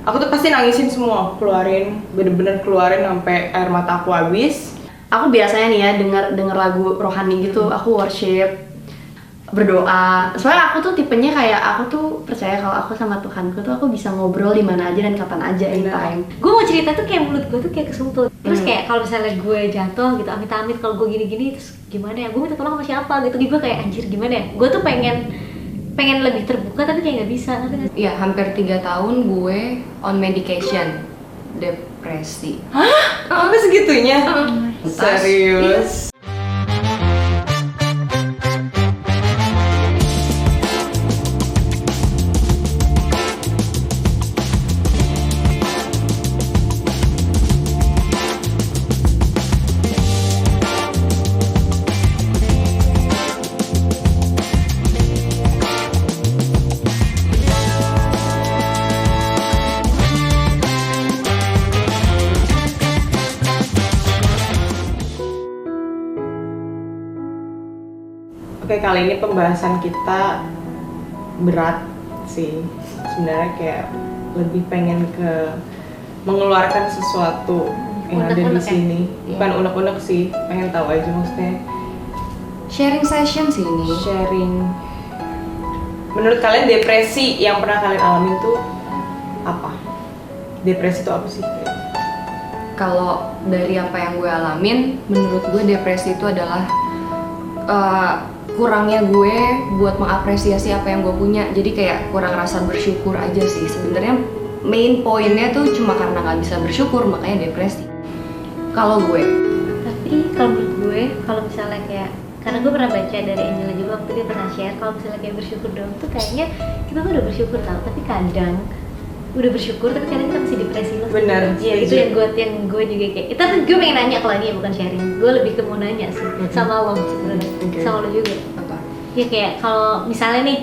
Aku tuh pasti nangisin semua, keluarin, bener-bener keluarin sampai air mata aku habis. Aku biasanya nih ya denger lagu rohani gitu, aku worship, berdoa. Soalnya aku tuh tipenya kayak aku tuh percaya kalau aku sama Tuhanku tuh aku bisa ngobrol di mana aja dan kapan aja, anytime. Gue mau cerita tuh kayak mulut gue tuh kayak kesentuh. Terus kayak kalau misalnya gue jatuh gitu, amit-amit kalau gue gini-gini, terus gimana ya? Gue minta tolong sama siapa gitu. Gue kayak anjir gimana ya? Gue tuh pengen lebih terbuka tapi kayak nggak bisa. Iya, hampir 3 tahun gue on medication, depresi. Hah? Apa segitunya? Serius? Oke, kali ini pembahasan kita berat sih. Sebenarnya kayak lebih pengen ke mengeluarkan sesuatu yang ada di Unek-unek ya? sini. Iya. Bukan unek-unek sih, pengen tahu aja maksudnya. Sharing session sih ini. Sharing. Menurut kalian depresi yang pernah kalian alamin tuh apa? Depresi itu apa sih? Kalau dari apa yang gue alamin, menurut gue depresi itu adalah kurangnya gue buat mengapresiasi apa yang gue punya. Jadi kayak kurang rasa bersyukur aja sih. Sebenarnya main poinnya tuh cuma karena nggak bisa bersyukur makanya depresi. Kalau gue, Tapi kalau menurut gue, kalau misalnya kayak karena gue pernah baca dari Angela juga waktu dia pernah share kalau misalnya kayak bersyukur dong tuh kayaknya kita tuh udah bersyukur tau, tapi kadang udah bersyukur tapi kadang kita masih depresi loh. Benar. Iya itu yang gue juga kayak itu gue pengen nanya ke lagi ya, bukan sharing. Gue lebih ke mau nanya sih sama lo sebenarnya. Oke. Sama lo juga. apa? Ya kayak kalau misalnya nih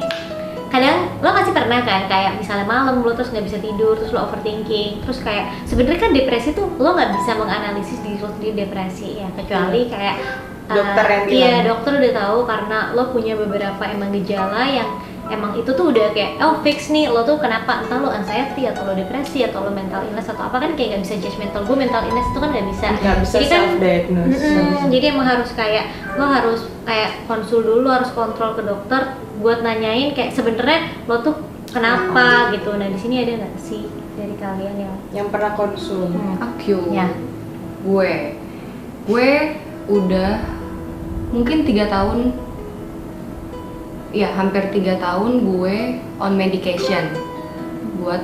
kadang lo pasti pernah kan kayak misalnya malam lo terus nggak bisa tidur, terus lo overthinking, terus kayak sebenarnya kan depresi tuh lo nggak bisa menganalisis diri lo sendiri depresi ya, kecuali kayak Dokter yang bilang. iya dokter udah tahu karena lo punya beberapa emang gejala yang emang itu tuh udah kayak oh fix nih lo tuh kenapa, entah lo anxiety atau lo depresi atau lo mental illness atau apa, kan kayak nggak bisa judgmental. Gue mental illness itu kan nggak bisa, Nggak bisa jadi kan self-diagnose. jadi emang harus kayak lo harus kayak konsul dulu, harus kontrol ke dokter buat nanyain kayak sebenarnya lo tuh kenapa gitu. Nah di sini ada nggak sih dari kalian yang pernah konsum. Aku. Ya. Gue udah mungkin 3 tahun. Ya, hampir 3 tahun gue on medication buat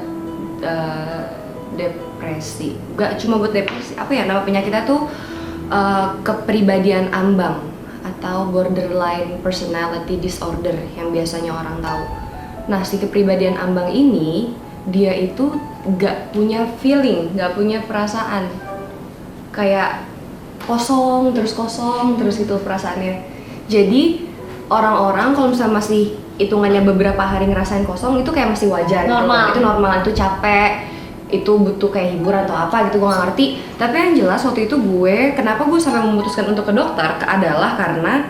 depresi. Gak cuma buat depresi, apa ya nama penyakitnya tuh kepribadian ambang atau borderline personality disorder yang biasanya orang tahu. Nah, si kepribadian ambang ini dia itu gak punya feeling, gak punya perasaan, kayak kosong terus gitu perasaannya. Jadi orang-orang kalau misalnya masih hitungannya beberapa hari ngerasain kosong itu kayak masih wajar Normal. gitu. Itu normal, itu capek, itu butuh kayak hiburan atau apa gitu, gue gak ngerti. Tapi yang jelas waktu itu kenapa gue sampai memutuskan untuk ke dokter adalah karena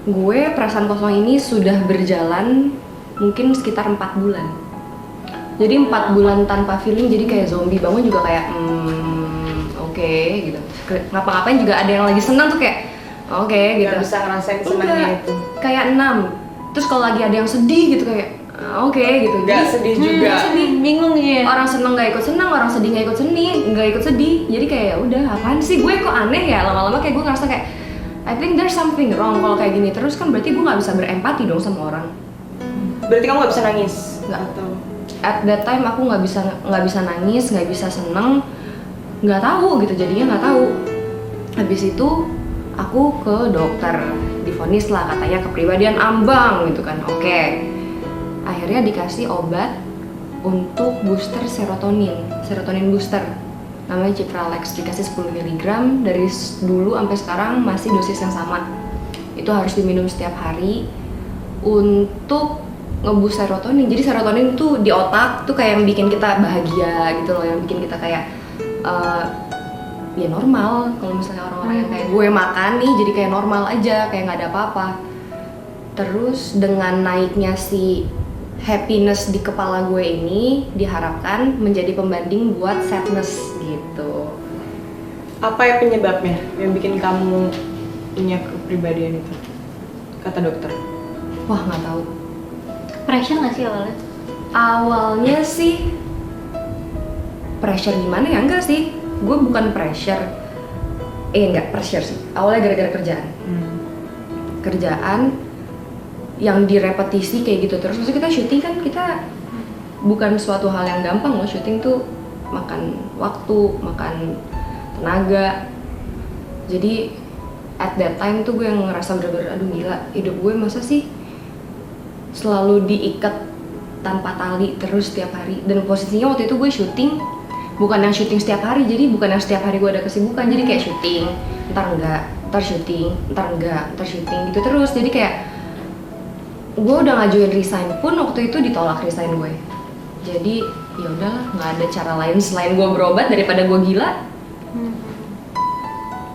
gue perasaan kosong ini sudah berjalan mungkin sekitar 4 bulan. Jadi 4 bulan tanpa feeling, jadi kayak zombie, bangun juga kayak oke, gitu. Ngapa-ngapain juga ada yang lagi senang tuh kayak oke, gitu. Nggak bisa ngerasain senangnya Enggak, itu. kayak 6. Terus kalau lagi ada yang sedih gitu kayak oke, gitu. Nggak Jadi, sedih juga. sedih, bingung ya. orang seneng nggak ikut senang, orang sedih nggak ikut sedih. Jadi kayak ya udah, apaan sih, gue kok aneh ya. Lama-lama kayak gue ngerasa kayak I think there's something wrong kalau kayak gini terus, kan berarti gue nggak bisa berempati dong sama orang. Berarti kamu nggak bisa nangis? Nggak. Atau At that time aku nggak bisa nangis, nggak bisa seneng, nggak tahu gitu, jadinya nggak tahu. Habis itu aku ke dokter, divonis lah katanya kepribadian ambang gitu kan. Oke. Akhirnya dikasih obat untuk booster serotonin booster, namanya Cipralex, dikasih 10 mg. Dari dulu sampai sekarang masih dosis yang sama. Itu harus diminum setiap hari untuk ngeboost serotonin. Jadi serotonin tuh di otak tuh kayak yang bikin kita bahagia gitu loh, yang bikin kita kayak ya normal. Kalau misalnya orang-orang yang kayak gue makan nih jadi kayak normal aja, kayak nggak ada apa-apa. Terus dengan naiknya si happiness di kepala gue ini diharapkan menjadi pembanding buat sadness gitu. Apa ya penyebabnya yang bikin kamu punya kepribadian itu? Kata dokter. Wah, nggak tahu. Pressure nggak sih awalnya? Awalnya sih pressure gimana ya? Enggak sih, gue bukan pressure. Enggak pressure sih. Awalnya gara-gara kerjaan. Kerjaan yang direpetisi kayak gitu terus. Maksudnya kita syuting kan, kita bukan suatu hal yang gampang loh. Syuting tuh makan waktu, makan tenaga. Jadi at that time tuh gue yang ngerasa bener-bener aduh gila, hidup gue masa sih selalu diikat tanpa tali terus setiap hari. Dan posisinya waktu itu gue syuting bukan yang syuting setiap hari, jadi bukan yang setiap hari gue ada kesibukan. Jadi kayak syuting, ntar enggak, ntar syuting, ntar enggak, ntar syuting gitu terus. Jadi kayak gue udah ngajuin resign pun waktu itu ditolak resign gue. Jadi ya udahlah, nggak ada cara lain selain gue berobat daripada gue gila.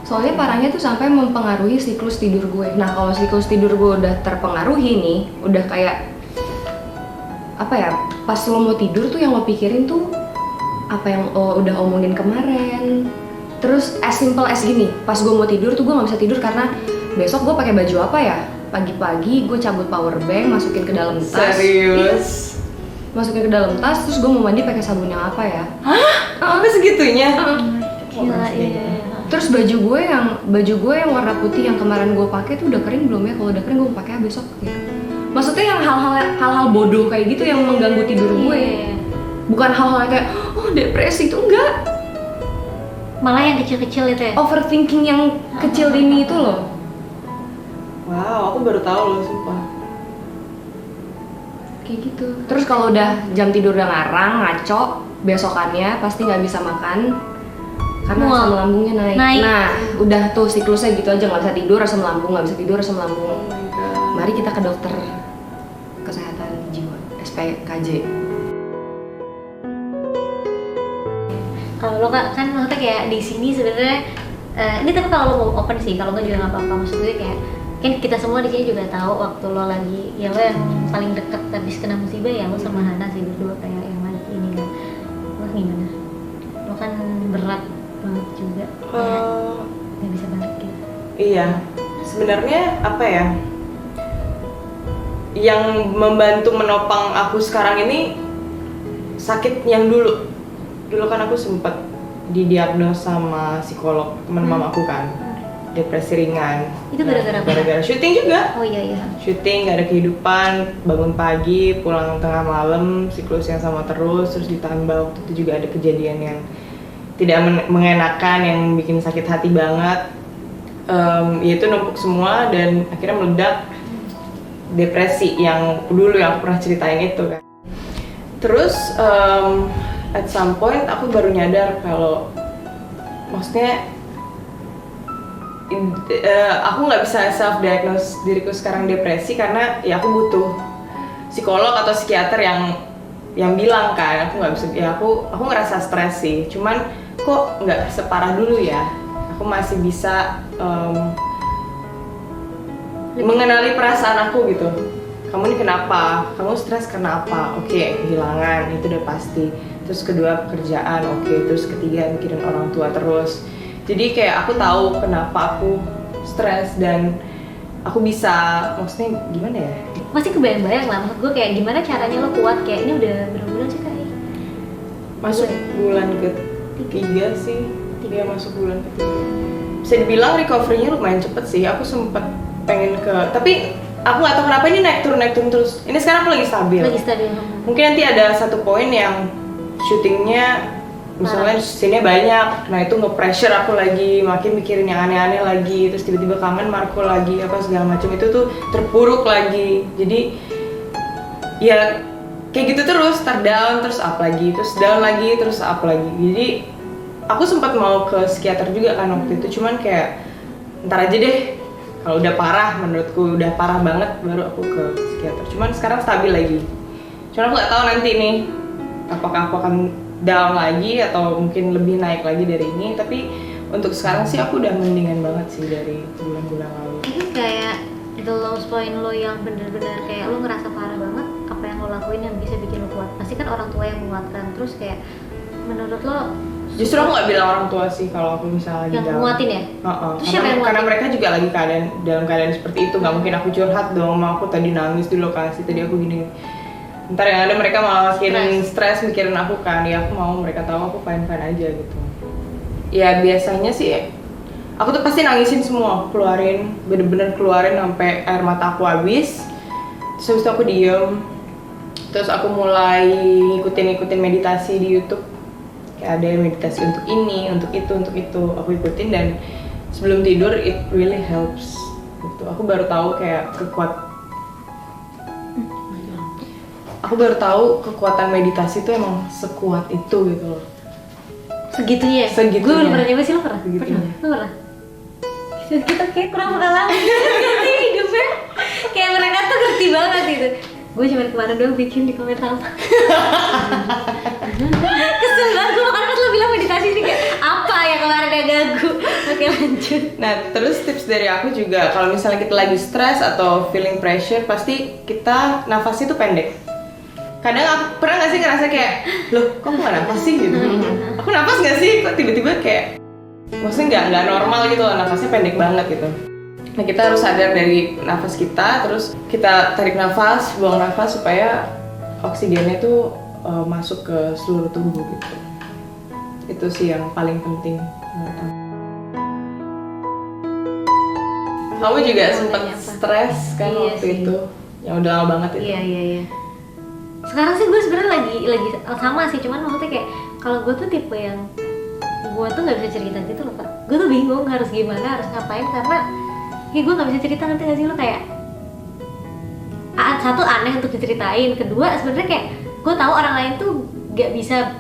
Soalnya parahnya tuh sampai mempengaruhi siklus tidur gue. Nah kalau siklus tidur gue udah terpengaruhi nih, udah kayak apa ya? Pas lo mau tidur tuh yang lo pikirin tuh apa yang lo udah omongin kemarin. Terus as simple as gini, pas gue mau tidur tuh gue nggak bisa tidur karena besok gue pakai baju apa ya? Pagi-pagi gue cabut power bank, masukin ke dalam tas. Serius? Masukin ke dalam tas, terus gue mau mandi pakai sabun yang apa ya? Hah? Apa segitunya? Gila, iya. Terus baju gue yang warna putih yang kemarin gue pakai tuh udah kering belum ya? Kalau udah kering gue pakai besok gitu. Maksudnya yang hal-hal bodoh kayak gitu yang mengganggu tidur gue. Iya. Bukan hal-hal kayak oh depresi itu enggak. Malah yang kecil-kecil itu ya? Overthinking yang kecil ini itu loh. Wow, aku baru tahu loh sumpah. Kayak gitu. Terus kalau udah jam tidur udah ngarang, ngaco, besokannya pasti nggak bisa makan karena Mual. asam lambungnya naik. Naik. Nah, udah tuh siklusnya gitu aja, nggak bisa tidur asam lambung, nggak bisa tidur asam lambung. Oh my god. Mari kita ke dokter kesehatan jiwa, SPKJ. Kalau lo kan maksudnya kayak di sini sebenarnya ini tapi kalau lo mau open sih, kalau nggak juga nggak apa-apa. Maksud gue kayak kan kita semua di sini juga tahu waktu lo lagi ya lo yang paling deket habis kena musibah ya lo sama Hana sih berdua kayak yang lagi ini kan. Lo gimana? Lo kan berat banget juga. Nggak bisa balik gitu. Iya, sebenarnya apa ya? Yang membantu menopang aku sekarang ini sakit yang dulu. Dulu kan aku sempat didiagnos sama psikolog teman mamaku kan, depresi ringan. Itu gara-gara apa? Gara-gara syuting juga. Oh iya. Syuting nggak ada kehidupan, bangun pagi, pulang tengah malam, siklus yang sama terus ditambah waktu itu juga ada kejadian yang tidak mengenakan yang bikin sakit hati banget. Itu numpuk semua dan akhirnya meledak depresi yang dulu yang aku pernah ceritain itu kan. Terus at some point aku baru nyadar kalau maksudnya aku nggak bisa self diagnose diriku sekarang depresi karena ya aku butuh psikolog atau psikiater yang bilang kan aku nggak bisa ya aku ngerasa stres sih, cuman kok nggak separah dulu ya, aku masih bisa mengenali perasaan aku gitu. Kamu ini kenapa? Kamu stres karena apa? Oke, kehilangan itu udah pasti. Terus kedua pekerjaan, oke. Terus ketiga mikirin orang tua terus. Jadi kayak aku tahu kenapa aku stres dan aku bisa, maksudnya gimana ya? Masih kebayang-bayang lah, maksud gue kayak gimana caranya lo kuat kayak ini udah berapa bulan sih kayak? Masuk bulan ketiga sih. Dia masuk bulan ketiga. Bisa dibilang recovery-nya lumayan cepet sih. Aku sempet pengen tapi aku nggak tahu kenapa ini naik turun terus. Ini sekarang aku lagi stabil. Lagi stabil. Mungkin nanti ada satu poin yang syutingnya misalnya scene-nya banyak, nah itu nge-pressure aku lagi, makin mikirin yang aneh-aneh lagi, terus tiba-tiba kangen Marco lagi, apa segala macam itu tuh terpuruk lagi. Jadi ya kayak gitu terus, down terus up lagi, terus down lagi, terus up lagi. Jadi aku sempat mau ke psikiater juga kan waktu itu, cuman kayak ntar aja deh. Kalau udah parah, menurutku udah parah banget baru aku ke psikiater. Cuman sekarang stabil lagi. Cuman aku nggak tahu nanti nih apakah aku akan down lagi atau mungkin lebih naik lagi dari ini. Tapi untuk sekarang sih aku udah mendingan banget sih dari bulan-bulan lalu. Mungkin kayak the lowest point lo yang bener-bener kayak lo ngerasa parah banget, apa yang lo lakuin yang bisa bikin lo kuat? Pasti kan orang tua yang menguatkan. Terus kayak menurut lo Justru aku nggak bilang orang tua sih kalau aku misalnya lagi yang down. nguatin ya? Terus siapa yang Karena nguatin? mereka juga lagi dalam keadaan seperti itu, nggak mungkin aku curhat dong, mau aku tadi nangis di lokasi, tadi aku gini. Ntar yang ada mereka malah makin stres mikirin aku kan, ya aku mau mereka tahu aku fine-fine aja gitu. Ya biasanya sih, aku tuh pasti nangisin semua, keluarin, bener-bener keluarin sampai air mata aku habis. Terus habis itu aku diem, terus aku mulai ngikutin meditasi di YouTube. Kayak ada meditasi untuk ini, untuk itu, aku ikutin dan sebelum tidur it really helps gitu. Aku baru tahu kekuatan meditasi itu emang sekuat itu gitu loh. Segitunya? Segitunya. Gue belum pernah nyoba sih, lo pernah? Segitunya. Lo pernah? Kita kayak kurang pengalaman gitu hidupnya. Kayak mereka tuh ngerti banget gitu. Gue cuma kemarin doang bikin di komentar apa. Kesel banget, gue makanya lo bilang meditasi ini kayak apa ya kemarin yang ganggu. Oke lanjut. Nah, terus tips dari aku juga kalau misalnya kita lagi stres atau feeling pressure, pasti kita nafasnya tuh pendek. Kadang aku pernah nggak sih ngerasa kayak, loh kok aku nggak nafas sih gitu? Aku nafas nggak sih? Kok tiba-tiba kayak, maksudnya nggak normal gitu, nafasnya pendek banget gitu. Nah kita harus sadar dari nafas kita, terus kita tarik nafas, buang nafas supaya oksigennya tuh masuk ke seluruh tubuh gitu. Itu sih yang paling penting menurut aku. Kamu juga sempat stres kan Iya waktu sih. itu, yang udah lama banget itu. Iya. Sekarang sih gue sebenarnya lagi sama sih, cuman maksudnya kayak kalau gue tuh tipe yang gue tuh nggak bisa cerita gitu loh Kak. Gue tuh bingung harus gimana, harus ngapain karena kayak gue nggak bisa cerita, nanti nggak sih lo kayak satu aneh untuk diceritain, kedua sebenarnya kayak gue tahu orang lain tuh nggak bisa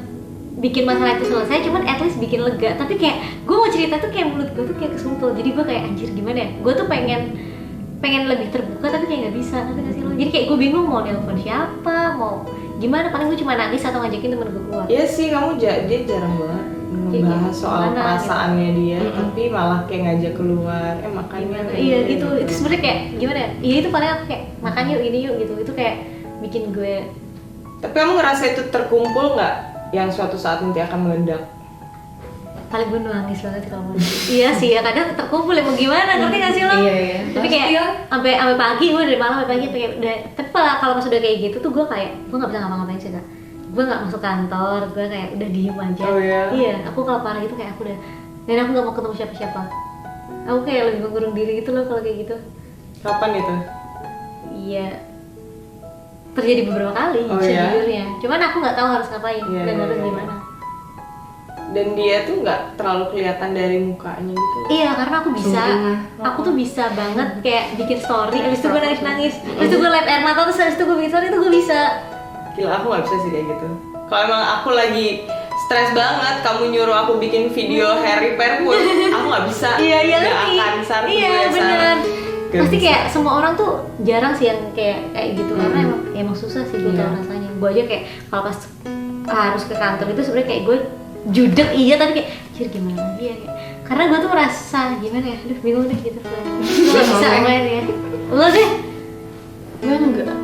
bikin masalah itu selesai, cuman at least bikin lega. Tapi kayak gue mau cerita tuh kayak mulut gue tuh kayak kesumpel, jadi gue kayak anjir gimana ya, gue tuh pengen lebih terbuka tapi kayak nggak bisa, nanti nggak sih lo. Jadi kayak gue bingung mau nelpon siapa, mau gimana, paling gue cuma nangis atau ngajakin temen gue keluar. Iya sih, dia jarang banget ngebahas soal gimana, perasaannya dia, tapi malah kayak ngajak keluar, makannya Iya gitu, itu sebenarnya kayak gimana ya? Iya itu paling aku kayak makan yuk ini yuk gitu, itu kayak bikin gue. Tapi kamu ngerasa itu terkumpul nggak yang suatu saat nanti akan meledak? Paling gue nangis banget kalau mau. Iya sih ya, kadang terkumpul ya mau gimana, ngerti gak sih lo? Iya. Tapi kayak sampai pagi, gue dari malam sampai pagi kayak udah. Tapi kalau pas udah kayak gitu tuh gue kayak gue nggak bisa ngapa-ngapain sih Kak. Gue nggak masuk kantor, gue kayak udah diem aja. Oh iya? Iya, aku kalau parah gitu kayak aku udah, dan aku nggak mau ketemu siapa-siapa. Aku kayak lebih mengurung diri gitu loh kalau kayak gitu. Kapan itu? Iya, terjadi beberapa kali Oh, iya? sejujurnya. Cuman aku nggak tahu harus ngapain Iya, dan iya, harus iya. gimana. Dan dia tuh nggak terlalu kelihatan dari mukanya gitu. Iya, karena aku bisa, aku tuh bisa banget kayak bikin story, abis itu gue nangis-nangis, abis itu gue lap air mata, terus abis itu gue bikin story, itu gue bisa. Gila, aku nggak bisa sih kayak gitu. Kalau emang aku lagi stres banget, kamu nyuruh aku bikin video hair repair pun, aku nggak bisa. Iya, Nggak ngerti. akan sarung Iya, gue, bener. sarung. Gak Pasti bisa. kayak semua orang tuh jarang sih yang kayak gitu, karena emang susah sih gue Iya. tau rasanya. Gue aja kayak kalau pas harus ke kantor itu sebenarnya kayak gue judek iya, tapi kayak anjir gimana lagi ya, kayak, karena gue tuh merasa gimana ya, aduh bingung deh gitu. Gue gak bisa main ya. Lo deh. Gue enggak.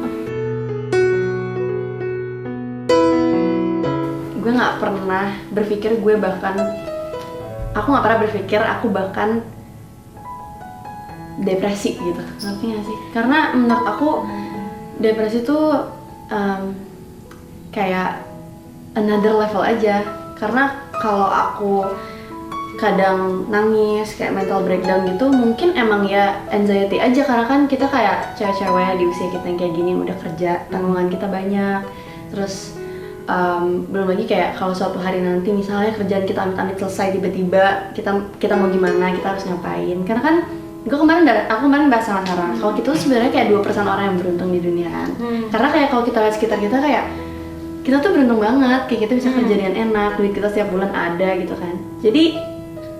Gue nggak pernah berpikir aku nggak pernah berpikir aku bahkan depresi gitu, ngerti nggak sih? Karena menurut aku depresi tuh kayak another level aja. Karena kalau aku kadang nangis kayak mental breakdown gitu, mungkin emang ya anxiety aja, karena kan kita kayak cewek-cewek di usia kita yang kayak gini udah kerja, tanggungan kita banyak, terus belum lagi kayak kalau suatu hari nanti misalnya kerjaan kita amit-amit selesai, tiba-tiba kita mau gimana, kita harus ngapain. Karena kan aku kemarin bahas sama Sarah, kalau kita tuh sebenarnya kayak 2% orang yang beruntung di dunia kan. Karena kayak kalau kita lihat sekitar kita kayak kita tuh beruntung banget, kayak kita bisa kerja dengan enak, duit kita setiap bulan ada gitu kan. Jadi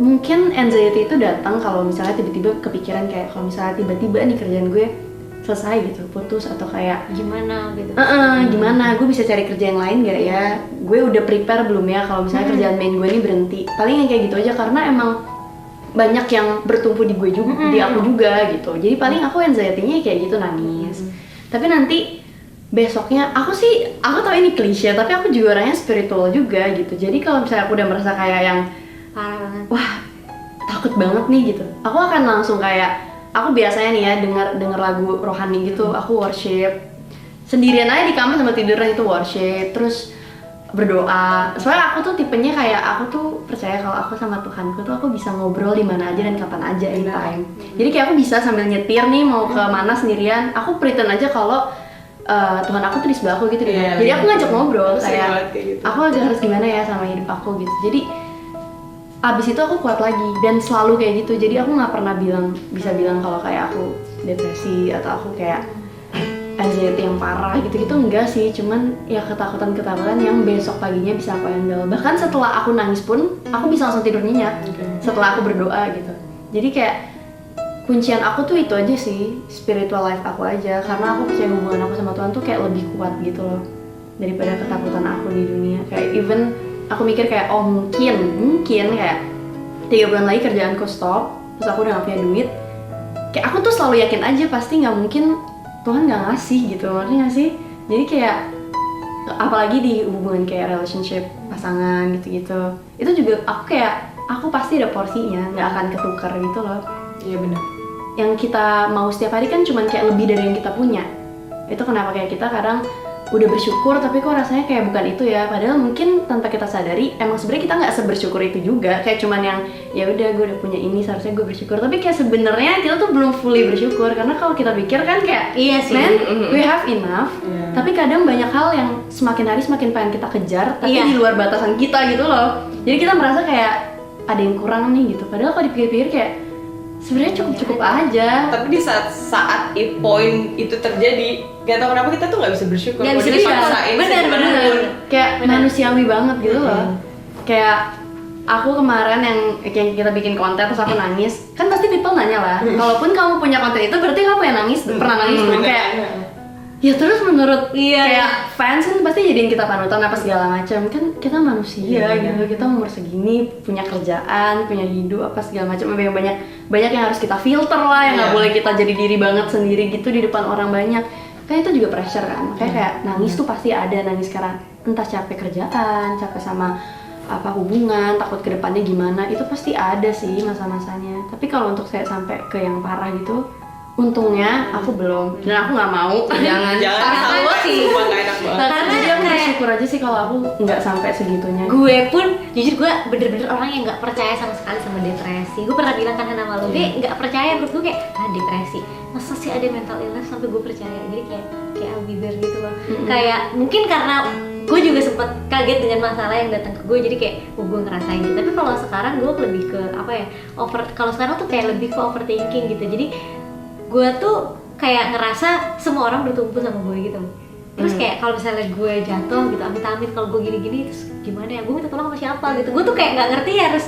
mungkin anxiety itu datang kalau misalnya tiba-tiba kepikiran kayak kalau misalnya tiba-tiba nih kerjaan gue selesai gitu, putus atau kayak Gimana gitu. gimana, gue bisa cari kerja yang lain gak ya? Gue udah prepare belum ya kalau misalnya kerjaan main gue ini berhenti? Paling yang kayak gitu aja, karena emang banyak yang bertumpu di gue juga, di aku juga gitu. Jadi paling aku anxiety-nya kayak gitu, nangis. Tapi nanti besoknya aku tahu ini klise tapi aku juga orangnya spiritual juga gitu. Jadi kalau misalnya aku udah merasa kayak yang Parah banget. wah takut banget nih gitu, aku akan langsung kayak aku biasanya nih ya denger lagu rohani gitu, aku worship sendirian aja di kamar sambil tiduran itu worship, terus berdoa. Soalnya aku tuh tipenya kayak aku tuh percaya kalau aku sama Tuhanku tuh aku bisa ngobrol di mana aja dan kapan aja anytime. Jadi kayak aku bisa sambil nyetir nih mau ke mana sendirian, aku pretend aja kalau Tuhan aku tuh di sebelah aku gitu deh. Iya, Jadi iya. aku ngajak ngobrol Aku sering kayak banget kayak gitu. aku harus gimana ya sama hidup aku gitu. Jadi abis itu aku kuat lagi dan selalu kayak gitu. Jadi aku nggak pernah bisa bilang kalau kayak aku depresi atau aku kayak anxiety yang parah gitu-gitu, enggak sih. Cuman ya ketakutan yang besok paginya bisa aku handle. Bahkan setelah aku nangis pun aku bisa langsung tidur nyenyak setelah aku berdoa gitu. Jadi kayak kuncian aku tuh itu aja sih, spiritual life aku aja, karena aku percaya hubungan aku sama Tuhan tuh kayak lebih kuat gitu loh daripada ketakutan aku di dunia. Kayak even aku mikir kayak oh mungkin kayak 3 bulan lagi kerjaanku stop, terus aku udah gak punya duit, kayak aku tuh selalu yakin aja pasti nggak mungkin Tuhan nggak ngasih gitu, ngerti nggak sih? Jadi kayak apalagi di hubungan kayak relationship pasangan gitu-gitu, itu juga aku pasti ada porsinya, nggak akan ketukar gitu loh. Iya benar. Yang kita mau setiap hari kan cuman kayak lebih dari yang kita punya. Itu kenapa kayak kita kadang udah bersyukur tapi kok rasanya kayak bukan itu ya, padahal mungkin tanpa kita sadari emang sebenarnya kita nggak sebersyukur itu juga, kayak cuman yang ya udah gue udah punya ini seharusnya gue bersyukur, tapi kayak sebenarnya kita tuh belum fully bersyukur, karena kalau kita pikir kan kayak Iya sih. man we have enough, Iya. tapi kadang banyak hal yang semakin hari semakin pengen kita kejar tapi Iya. di luar batasan kita gitu loh. Jadi kita merasa kayak ada yang kurang nih gitu, padahal kalau dipikir-pikir kayak sebenarnya cukup aja. Tapi di saat point itu terjadi, gak tau kenapa kita tuh nggak bisa bersyukur. Nggak bisa Mau bersyukur. dipaksain Benar, segimanapun. benar. Kayak Bener. manusiawi banget gitu loh. Kayak aku kemarin yang kita bikin konten terus aku nangis, kan pasti people nanya lah, kalaupun kamu punya konten itu berarti kamu yang nangis, pernah nangis dong? Bener. Kayak ya terus menurut Iya. kayak fans kan pasti jadiin kita panutan apa segala macam, kan kita manusia Iya. gitu, kita umur segini punya kerjaan, punya hidup apa segala macam, banyak yang harus kita filter lah, yang nggak Iya. boleh kita jadi diri banget sendiri gitu di depan orang banyak, kan itu juga pressure kan. Kayak nangis tuh pasti ada, nangis karena entah capek kerjaan, capek sama apa hubungan, takut ke depannya gimana, itu pasti ada sih masa-masanya. Tapi kalau untuk saya sampai ke yang parah gitu, untungnya aku belum, dan aku nggak mau. Jangan Karena sampai sih. sumpah nggak enak banget. Karena Jadi aku kayak- bersyukur aja sih kalau aku nggak sampai segitunya. Gue pun jujur gue bener-bener orang yang nggak percaya sama sekali sama depresi. Gue pernah bilang kan sama lo, gue nggak percaya, menurut gue kayak depresi, masa sih ada mental illness sampai gue percaya. Jadi kayak I'll be there gitu loh. Kayak mungkin karena gue juga sempet kaget dengan masalah yang datang ke gue, jadi kayak gue ngerasain gitu. Tapi kalau sekarang gue lebih ke apa ya, kalau sekarang tuh kayak lebih ke overthinking gitu. Jadi gue tuh kayak ngerasa semua orang bertumpu sama gue gitu. Terus kayak kalau misalnya gue jatuh gitu, amit-amit kalau gue gini-gini, terus gimana ya, gue minta tolong sama siapa gitu. Gue tuh kayak nggak ngerti harus,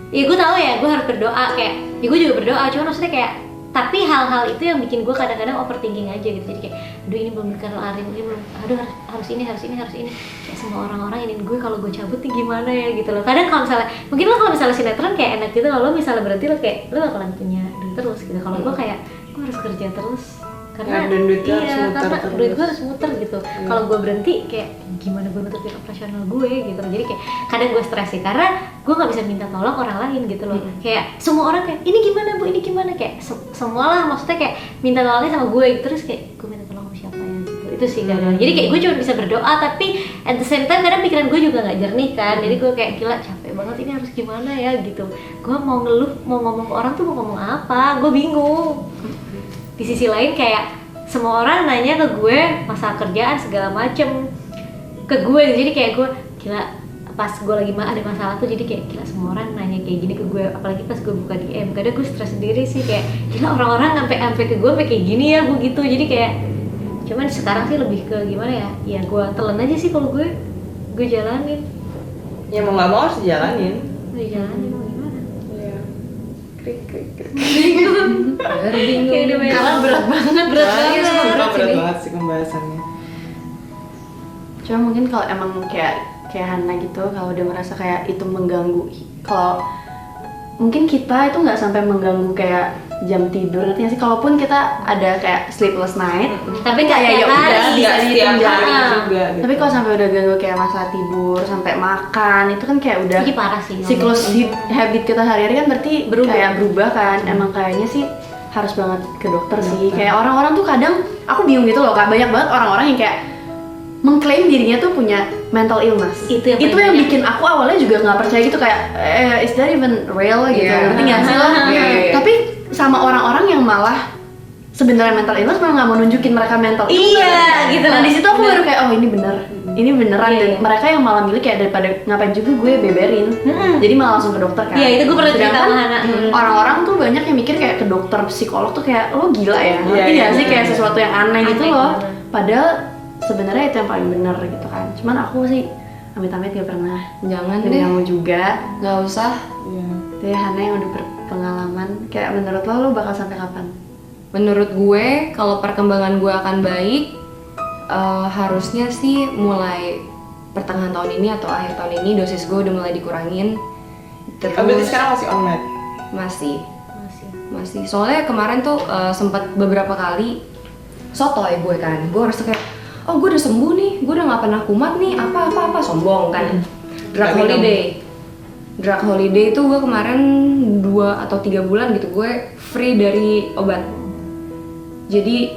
ya gue tahu ya gue harus berdoa, kayak ya gue juga berdoa, cuma maksudnya kayak, tapi hal-hal itu yang bikin gue kadang-kadang overthinking aja gitu. Jadi kayak aduh ini belum dikelarin, ini belum, aduh harus ini kayak semua orang-orang ini gue kalau gue cabut nih gimana ya gitu loh. Kadang kalau misalnya mungkin lo kalau misalnya sinetron kayak enak gitu, kalau lo misalnya berhenti lo kayak lo bakalan punya duit terus gitu. Kalau gue kayak gue harus kerja terus karena Ya, dan duitnya harus iya, muter karena terus. duit gue harus muter gitu. Kalau gue berhenti kayak gimana gue nutupin operasional gue gitu. Jadi kayak kadang gue stres sih karena gue nggak bisa minta tolong orang lain gitu loh. Kayak semua orang kayak ini gimana bu, ini gimana, kayak semua lah maksudnya kayak minta tolongnya sama gue gitu. Terus kayak gue minta tolong sama siapa ya gitu. Itu sih kadang. Jadi kayak gue cuma bisa berdoa, tapi at the same time kadang pikiran gue juga nggak jernih kan. Jadi gue kayak gila capek banget, ini harus gimana ya gitu. Gue mau ngeluh, mau ngomong ke orang tuh mau ngomong apa, gue bingung. Di sisi lain kayak semua orang nanya ke gue masalah kerjaan segala macem ke gue, jadi kayak gue gila pas gue lagi ada masalah tuh, jadi kayak gila semua orang nanya kayak gini ke gue, apalagi pas gue buka DM, kadang gue stres sendiri sih kayak gila orang-orang sampai ke gue sampai kayak gini ya gue gitu. Jadi kayak cuman sekarang sih lebih ke gimana ya gue telan aja sih kalau gue jalanin, Ya mau nggak mau harus dijalanin. mau gimana. Iya. Krik. Kayak udah banyak Karena berat banget, Sumpah berat sini. banget sih pembahasannya. Cuma mungkin kalau emang kayak Hana gitu, kalau udah merasa kayak itu mengganggu, kalau mungkin kita itu nggak sampai mengganggu kayak jam tidur, ngerti nggak sih? Kalaupun kita ada kayak sleepless night, Tapi nggak kayak ya tiap udah hari. bisa Nggak dihitung setiap jam. hari juga gitu. Tapi kalau sampai udah ganggu kayak masalah tidur, sampai makan, itu kan kayak udah Ini parah sih. siklus habit kita sehari-hari kan berarti kayak berubah kan. Emang kayaknya sih harus banget ke dokter sih. Kayak orang-orang tuh kadang aku bingung gitu loh Kak, banyak banget orang-orang yang kayak mengklaim dirinya tuh punya mental illness. Itu yang paling yang banyak. bikin aku awalnya juga nggak percaya gitu, kayak is that even real gitu. Iya. Ngerti nggak sih lo? Iya. Tapi sama orang-orang yang malah sebenarnya mental illness malah nggak mau nunjukin mereka mental illness. Iya, gitu. Nah di situ aku baru kayak oh ini bener, ini beneran. Iya, Dan iya. mereka yang malah milih kayak daripada ngapain juga gue beberin, jadi malah langsung ke dokter kan. Iya, itu gue pernah cerita Sedangkan sama Hana. orang-orang tuh banyak yang mikir kayak ke dokter psikolog tuh kayak lo gila ya, ngerti Iya, nggak iya, sih kayak iya. sesuatu yang aneh gitu Aneh loh. banget. Padahal sebenarnya itu yang paling benar gitu kan. Cuman aku sih amit-amit gak pernah. Jangan Dan deh, kamu juga. nggak usah. Iya. Deh Hana yang udah berpengalaman. Kayak menurut lo bakal sampai kapan? Menurut gue, kalau perkembangan gue akan baik, harusnya sih mulai pertengahan tahun ini atau akhir tahun ini dosis gue udah mulai dikurangin. Terus Berarti sekarang masih on med? masih, Masih. Soalnya kemarin tuh sempat beberapa kali sotoy gue kan. Gue harus kayak, oh gue udah sembuh nih, gue udah nggak pernah kumat nih, apa sombong kan. Drug Tapi holiday itu gue kemarin 2 atau 3 bulan gitu gue free dari obat. Jadi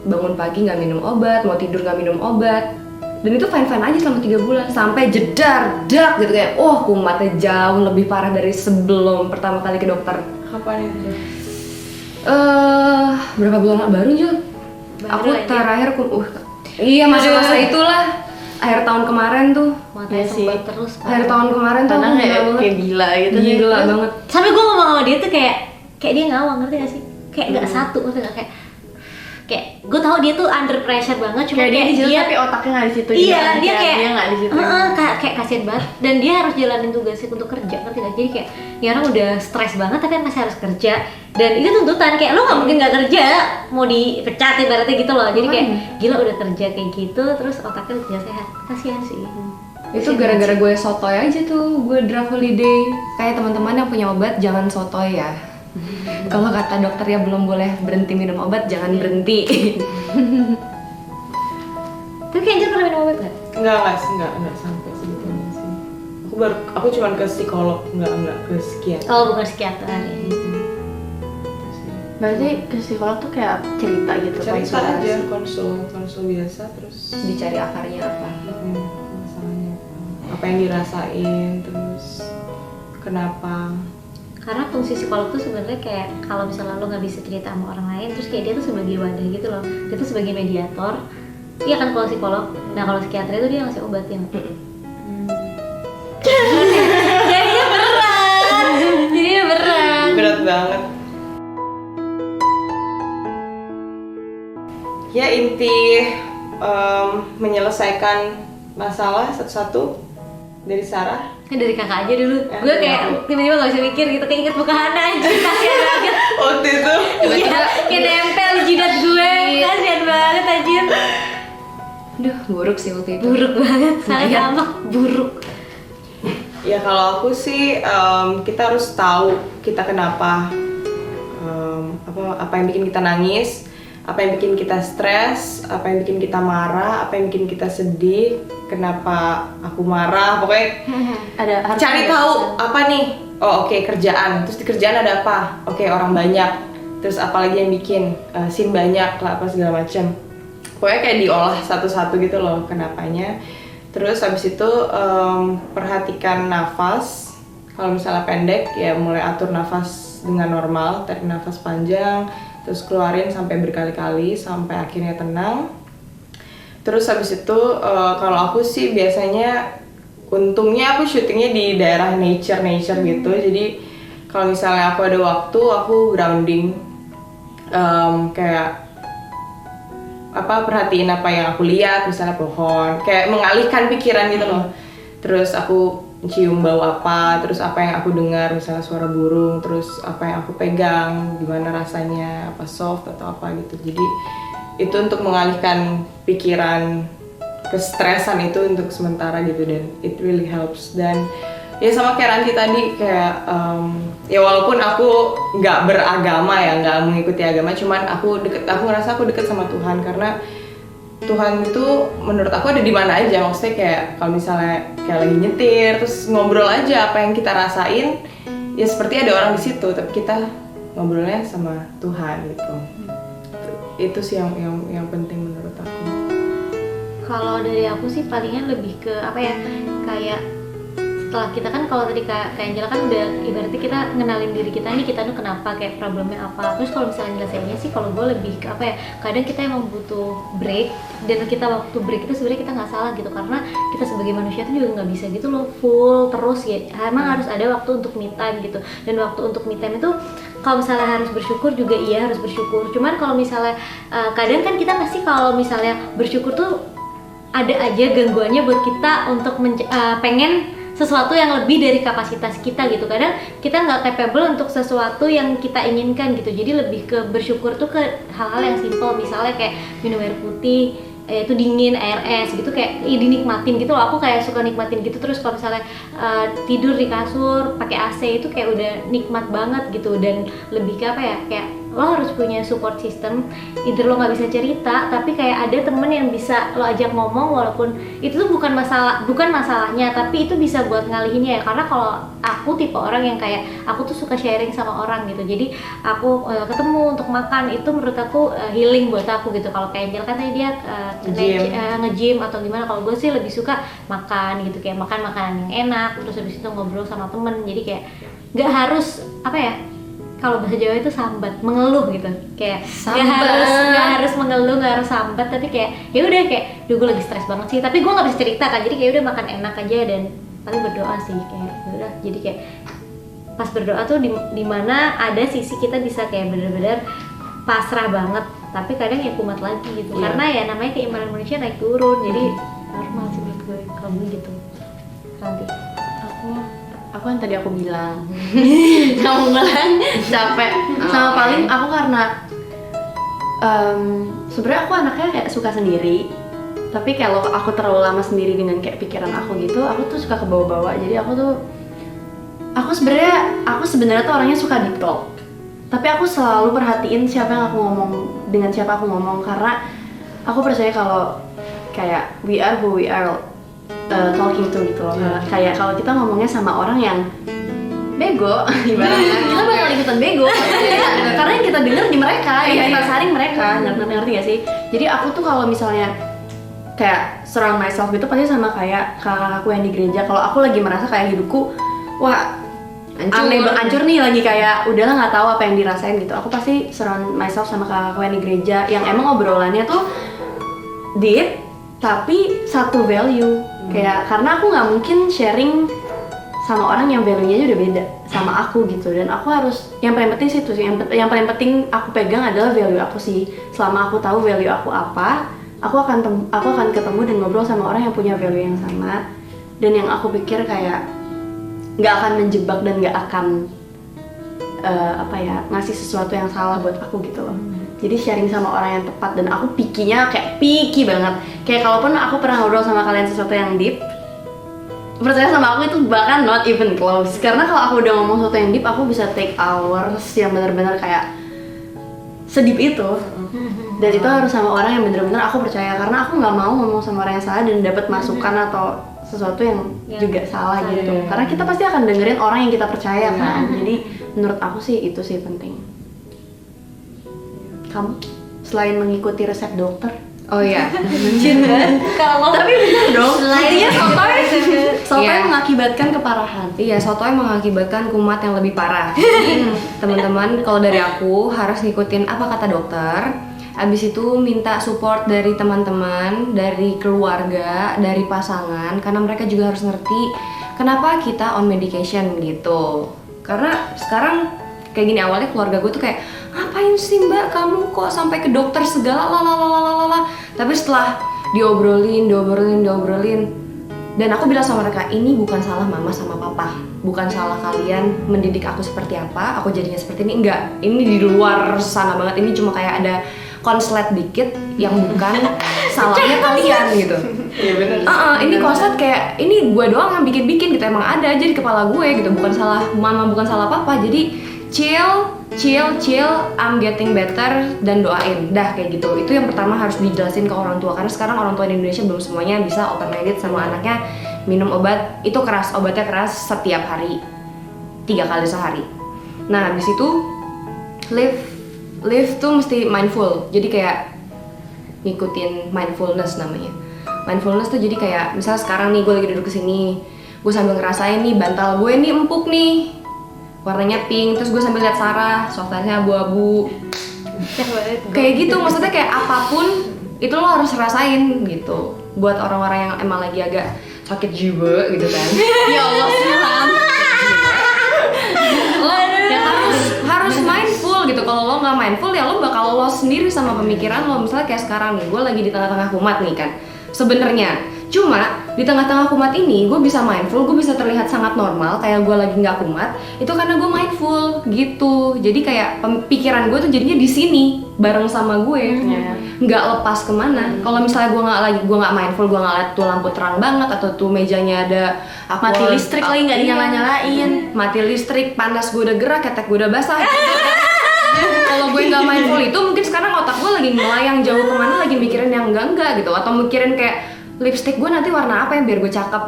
bangun pagi nggak minum obat, mau tidur nggak minum obat, dan itu fine aja selama 3 bulan sampai jedar dak gitu kayak, oh kumatnya jauh lebih parah dari sebelum pertama kali ke dokter. Kapan itu? Berapa bulan baru Jul? Aku lah ini. terakhir iya masa-masa itulah akhir tahun kemarin tuh. Matanya Iya sih. sempat terus. Akhir tahun kemarin tuh Karena aku kayak, gila banget. kayak gila gitu. sih. Gila Terus banget. Sampai gue ngomong sama dia tuh kayak dia ngawang, ngerti gak sih? Kayak nggak satu, ngerti gak? Kayak gue tahu dia tuh under pressure banget, cuma Kayak dia di situ dia tapi otaknya nggak di situ. iya juga. dia kayak dia nggak di situ. kayak kasian banget, dan dia harus jalanin tugasnya untuk kerja, ngerti gak? Jadi kayak ya orang udah stres banget tapi masih harus kerja, dan itu tuntutan kayak lo nggak mungkin nggak kerja, mau dipecat ibaratnya gitu loh. Jadi kayak gila udah kerja kayak gitu terus otaknya tidak sehat, kasihan sih. Itu gara-gara gue sotoy aja tuh, gue drug holiday. Kayak teman-teman yang punya obat jangan sotoy ya. Kalau kata dokter ya belum boleh berhenti minum obat, jangan berhenti. Tapi kayaknya pernah minum obat nggak? Enggak sampai segitunya sih. Aku cuman ke psikolog, enggak ke psikiater. Oh bukan psikiater ya. Berarti ke psikolog tuh kayak cerita gitu. Cerita konsultasi. aja, konsul biasa terus Dicari akarnya apa? masalahnya apa yang dirasain, terus kenapa. Karena fungsi psikolog tuh sebenarnya kayak kalau misalnya lo nggak bisa cerita sama orang lain, terus kayak dia tuh sebagai wadah gitu loh, dia tuh sebagai mediator. Iya kan kalau psikolog. Nah kalau psikiater itu dia ngasih obat yang jadinya berat. Berat banget. Ya inti menyelesaikan masalah satu-satu dari Sarah. Dari kakak aja dulu. Gue dari kayak aku. tiba-tiba nggak bisa mikir gitu, kayak inget muka Hana aja, kasihan banget. Waktu itu Iya, kayak nempel di jidat gue, kasihan banget anjir. Aduh, buruk sih waktu itu. Buruk banget, sangat amat buruk. ya kalau aku sih kita harus tahu kita kenapa, apa yang bikin kita nangis, apa yang bikin kita stres, apa yang bikin kita marah, apa yang bikin kita sedih, kenapa aku marah, pokoknya Harus cari ada tahu alasan. apa nih. Oh oke, kerjaan, terus di kerjaan ada apa? Oke, orang banyak, terus apalagi yang bikin scene banyak lah, apa segala macam. Pokoknya kayak diolah satu-satu gitu loh kenapanya. Terus habis itu perhatikan nafas. Kalau misalnya pendek ya mulai atur nafas dengan normal, tarik nafas panjang, terus keluarin sampai berkali-kali sampai akhirnya tenang. Terus habis itu kalau aku sih biasanya untungnya aku syutingnya di daerah nature gitu. Jadi kalau misalnya aku ada waktu aku grounding, kayak perhatiin apa yang aku lihat, misalnya pohon, kayak mengalihkan pikiran gitu loh. Terus aku cium bau apa, terus apa yang aku dengar, misalnya suara burung, terus apa yang aku pegang, gimana rasanya, apa soft atau apa gitu. Jadi itu untuk mengalihkan pikiran, kestresan itu untuk sementara gitu, dan it really helps. Dan Ya sama kayak Ranti tadi, kayak ya walaupun aku nggak beragama ya, nggak mengikuti agama, cuman aku ngerasa aku deket sama Tuhan karena Tuhan itu menurut aku ada di mana aja. Maksudnya kayak kalau misalnya kayak lagi nyetir terus ngobrol aja apa yang kita rasain, ya seperti ada orang di situ tapi kita ngobrolnya sama Tuhan gitu. Itu sih yang penting menurut aku. Kalau dari aku sih palingan lebih ke apa ya, kayak setelah kita kan, kalau tadi kayak Angela kan udah ibaratnya kita ngenalin diri kita nih, kita tuh kenapa, kayak problemnya apa. Terus kalau misalnya nyelesainnya sih, kalau gue lebih ke apa ya, kadang kita emang butuh break, dan kita waktu break itu sebenarnya kita nggak salah gitu, karena kita sebagai manusia tuh juga nggak bisa gitu loh full terus ya, emang harus ada waktu untuk me time gitu. Dan waktu untuk me time itu kalau misalnya harus bersyukur juga, iya harus bersyukur. Cuman kalau misalnya kadang kan kita pasti kalau misalnya bersyukur tuh ada aja gangguannya buat kita untuk pengen sesuatu yang lebih dari kapasitas kita gitu. Kadang kita nggak capable untuk sesuatu yang kita inginkan gitu. Jadi lebih ke bersyukur tuh ke hal-hal yang simple, misalnya kayak minum air putih, itu dingin, air es gitu, kayak dinikmatin gitu loh. Aku kayak suka nikmatin gitu. Terus kalau misalnya tidur di kasur pakai AC itu kayak udah nikmat banget gitu. Dan lebih ke apa ya, kayak lo harus punya support system. Either lo nggak bisa cerita, tapi kayak ada temen yang bisa lo ajak ngomong, walaupun itu tuh bukan masalahnya, tapi itu bisa buat ngalihinnya ya. Karena kalau aku tipe orang yang kayak aku tuh suka sharing sama orang gitu. Jadi aku ketemu untuk makan itu menurut aku healing buat aku gitu. Kalau kayak Angel kan tadi dia nge-gym atau gimana. Kalau gue sih lebih suka makan gitu, kayak makan makanan yang enak, terus habis itu ngobrol sama temen. Jadi kayak nggak harus apa ya, kalau bahasa Jawa itu sambat, mengeluh gitu, kayak nggak harus mengeluh, nggak harus sambat, tapi kayak ya udah kayak, gue lagi stres banget sih, tapi gue nggak bisa cerita kan, jadi kayak udah makan enak aja dan paling berdoa sih, kayak udah. Jadi kayak pas berdoa tuh di mana ada sisi kita bisa kayak bener-bener pasrah banget, tapi kadang ya kumat lagi gitu, karena ya namanya keimanan manusia naik turun, jadi normal sih menurut gue kalau gitu. Nanti aku yang tadi aku bilang kamu bilang capek sama paling aku karena sebenarnya aku anaknya kayak suka sendiri, tapi kalau aku terlalu lama sendiri dengan kayak pikiran aku gitu, aku tuh suka kebawa-bawa. Jadi aku sebenarnya tuh orangnya suka deep talk, tapi aku selalu perhatiin siapa yang aku ngomong, dengan siapa aku ngomong, karena aku percaya kalau kayak we are who we are talking to gitu loh. Kayak kalau kita ngomongnya sama orang yang bego, ibaratnya kita bakal ikutan bego. Karena yang kita dengar di mereka, yang kita saring mereka, ngerti gak sih? Jadi aku tuh kalau misalnya kayak surround myself gitu pasti sama kayak kakak-kakakku yang di gereja. Kalau aku lagi merasa kayak hidupku wah hancur nih, lagi kayak udahlah nggak tahu apa yang dirasain gitu, aku pasti surround myself sama kakakku yang di gereja yang emang obrolannya tuh deep tapi satu value. Kayak karena aku nggak mungkin sharing sama orang yang value-nya aja udah beda sama aku gitu, dan aku harus, yang paling penting sih itu sih, yang paling penting aku pegang adalah value aku sih. Selama aku tahu value aku apa, aku akan ketemu dan ngobrol sama orang yang punya value yang sama, dan yang aku pikir kayak nggak akan menjebak dan nggak akan ngasih sesuatu yang salah buat aku gitu loh. Jadi sharing sama orang yang tepat, dan aku pikinya kayak picky banget. Kayak kalaupun aku pernah ngobrol sama kalian sesuatu yang deep, percaya sama aku itu bahkan not even close. Karena kalau aku udah ngomong sesuatu yang deep, aku bisa take hours yang benar-benar kayak sedip itu. Dan itu harus sama orang yang benar-benar aku percaya, karena aku nggak mau ngomong sama orang yang salah dan dapat masukan atau sesuatu yang juga salah gitu. Karena kita pasti akan dengerin orang yang kita percaya kan. Jadi menurut aku sih itu sih penting. Kamu selain mengikuti resep dokter? Oh iya. kalau Tapi benar dong. Intinya sotoy Iya. mengakibatkan keparahan. Iya, sotoy mengakibatkan kumat yang lebih parah. Jadi, teman-teman, kalau dari aku harus ngikutin apa kata dokter. Abis itu minta support dari teman-teman, dari keluarga, dari pasangan, karena mereka juga harus ngerti kenapa kita on medication gitu. Karena sekarang kayak gini, awalnya keluarga gue tuh kayak, ngapain sih mbak kamu kok sampai ke dokter segala lalalala. Tapi setelah diobrolin, dan aku bilang sama mereka, ini bukan salah mama sama papa, bukan salah kalian mendidik aku seperti apa, aku jadinya seperti ini, enggak. Ini di luar sana banget, ini cuma kayak ada konslet dikit yang bukan salahnya kalian gitu. Iya bener. Ini konslet kayak ini gue doang yang bikin gitu, emang ada aja di kepala gue gitu, bukan salah mama, bukan salah papa. Jadi chill, I'm getting better, dan doain. Dah kayak gitu. Itu yang pertama harus dijelasin ke orang tua, karena sekarang orang tua di Indonesia belum semuanya bisa open minded sama anaknya minum obat itu keras, obatnya keras setiap hari 3 kali sehari. Nah habis itu live tuh mesti mindful. Jadi kayak ngikutin mindfulness namanya. Mindfulness tuh jadi kayak misalnya sekarang nih gue lagi duduk kesini, gue sambil ngerasain nih bantal gue nih empuk nih, warnanya pink, terus gue sambil lihat Sarah, softwarenya abu-abu. Kayak gitu, maksudnya kayak apapun itu lo harus rasain gitu. Buat orang-orang yang emang lagi agak sakit jiwa gitu kan. Ya Allah silam. Lo ya harus mindful gitu. Kalau lo nggak mindful ya lo bakal lost sendiri sama pemikiran lo. Misalnya kayak sekarang nih, gue lagi di tengah-tengah kumat nih kan. Sebenarnya cuma di tengah-tengah kumat ini gue bisa mindful, gue bisa terlihat sangat normal kayak gue lagi nggak kumat. Itu karena gue mindful gitu. Jadi kayak pikiran gue tuh jadinya di sini bareng sama gue, nggak lepas kemana. Kalau misalnya gue nggak mindful, gue nggak liat tuh lampu terang banget atau tuh mejanya ada Mati listrik lagi nggak dinyala-nyalain. Mati listrik, panas gue udah gerak, ketek gue udah basah. Kalau gue nggak mindful itu mungkin sekarang otak gue lagi melayang jauh kemana, lagi mikirin yang enggak gitu, atau mikirin kayak lipstick gue nanti warna apa yang biar gue cakep.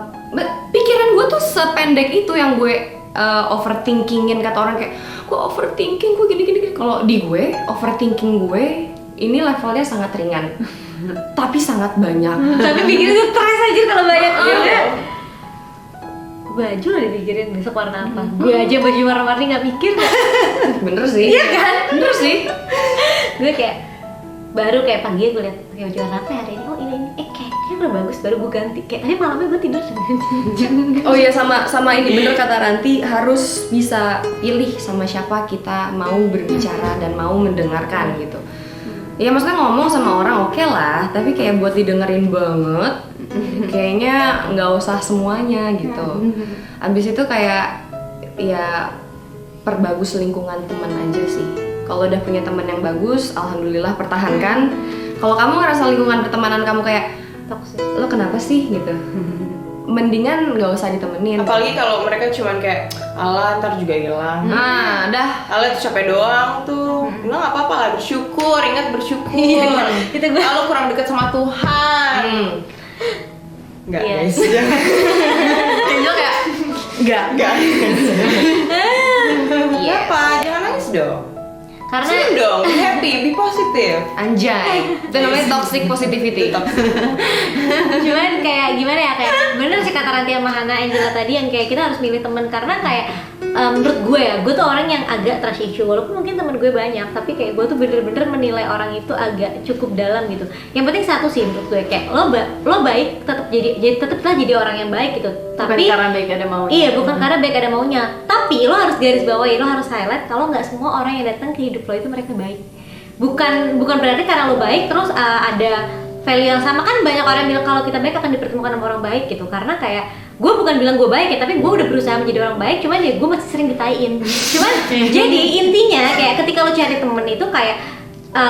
Pikiran gue tuh sependek itu yang gue overthinkingin. Kata orang kayak gue overthinking, gue gini. Kalau di gue overthinking gue ini levelnya sangat ringan tapi sangat banyak. Tapi bikin stres aja kalau banyak juga. Baju udah dipikirin besok warna apa. Gue aja baju warna-warni nggak mikir. Bener sih. Iya kan? Bener sih. Gue kayak baru kayak pagi gue liat pakai baju warna apa hari ini, oh ini kayaknya udah bagus, baru gue ganti. Kayak tadi malamnya gue tidur Oh iya, sama ini bener kata Ranti, harus bisa pilih sama siapa kita mau berbicara dan mau mendengarkan gitu. Ya maksudnya ngomong sama orang oke lah, tapi kayak buat didengerin banget kayaknya nggak usah semuanya gitu. Abis itu kayak ya perbagus lingkungan teman aja sih. Kalau udah punya teman yang bagus, alhamdulillah pertahankan. Kalau kamu ngerasa lingkungan pertemanan kamu kayak toxic, lo kenapa sih gitu, mendingan nggak usah ditemenin. Apalagi kalau mereka cuman kayak ala ntar juga hilang. Nah, dah. Ala itu capek doang tuh. Bilang nggak apa-apa lah, bersyukur, ingat bersyukur. Itu gue. Kalau kurang dekat sama Tuhan. Enggak Iya. guys, jangan. Angel kayak Enggak. Iya. Apa? Jangan nangis dong. Karena Senyum dong, be happy, be positive. anjay. Itu namanya toxic positivity. cuman kayak gimana ya, kayak bener sih kata Ranti sama Hana Angela tadi yang kayak kita harus milih temen. Karena kayak menurut gue tuh orang yang agak trust issue, walaupun mungkin temen gue banyak, tapi kayak gue tuh bener-bener menilai orang itu agak cukup dalam gitu. Yang penting satu sih menurut gue, kayak lo baik tetaplah jadi orang yang baik gitu. Tapi Bukan karena baik ada maunya. iya, bukan karena baik ada maunya, tapi lo harus garis bawahi, lo harus highlight kalau nggak semua orang yang datang ke hidup lo itu mereka baik. Bukan berarti karena lo baik terus ada value yang sama. Kan banyak orang bilang kalau kita baik akan dipertemukan sama orang baik gitu. Karena kayak gue bukan bilang gue baik ya, tapi gue udah berusaha menjadi orang baik, cuman ya gue masih sering ditaiin. Cuman jadi intinya kayak ketika lo cari temen itu kayak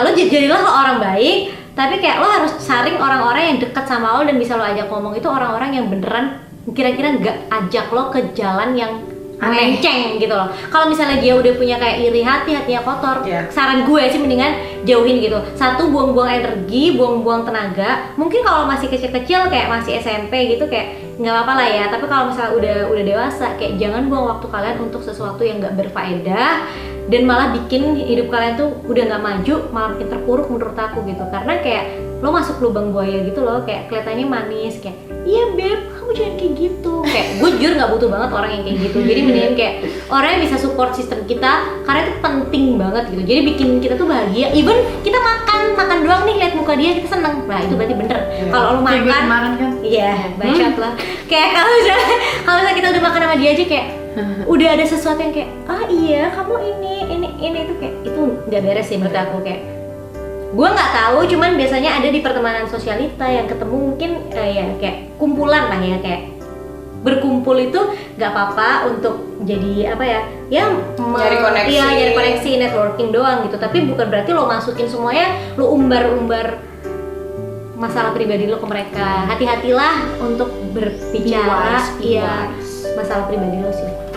lo jadilah lo orang baik, tapi kayak lo harus saring orang-orang yang dekat sama lo dan bisa lo ajak ngomong itu orang-orang yang beneran kira-kira nggak ajak lo ke jalan yang melenceng gitu loh. Kalau misalnya dia udah punya kayak iri hatinya kotor, saran gue sih mendingan jauhin gitu. Satu, buang-buang energi, buang-buang tenaga. Mungkin kalau masih kecil-kecil kayak masih SMP gitu kayak nggak apa-apa lah ya. Tapi kalau misalnya udah dewasa, kayak jangan buang waktu kalian untuk sesuatu yang nggak berfaedah dan malah bikin hidup kalian tuh udah nggak maju, malah makin terpuruk menurut aku gitu. Karena kayak lo masuk lubang buaya gitu loh, kayak kelihatannya manis, kayak iya beb kamu jangan kayak gitu. Kayak gue jujur nggak butuh banget orang yang kayak gitu. Jadi mendingan kayak orang yang bisa support sistem kita, karena itu penting banget gitu. Jadi bikin kita tuh bahagia. Even kita makan doang nih lihat muka dia kita seneng, nah itu berarti bener. Kalau lo Kayak gue makan, kemarin kan. iya bacot lah. Kayak kalau misalnya kita udah makan sama dia aja kayak udah ada sesuatu yang kayak iya kamu ini itu kayak itu nggak beres sih menurut aku. Kayak gue nggak tahu, cuman biasanya ada di pertemanan sosialita yang ketemu mungkin ya kayak kumpulan lah ya, kayak berkumpul itu nggak apa-apa untuk jadi apa ya Nyari koneksi. iya, nyari koneksi, networking doang gitu, tapi bukan berarti lo masukin semuanya, lo umbar-umbar masalah pribadi lo ke mereka. Hati-hatilah untuk berbicara Be wise, be iya wise. masalah pribadi lo sih.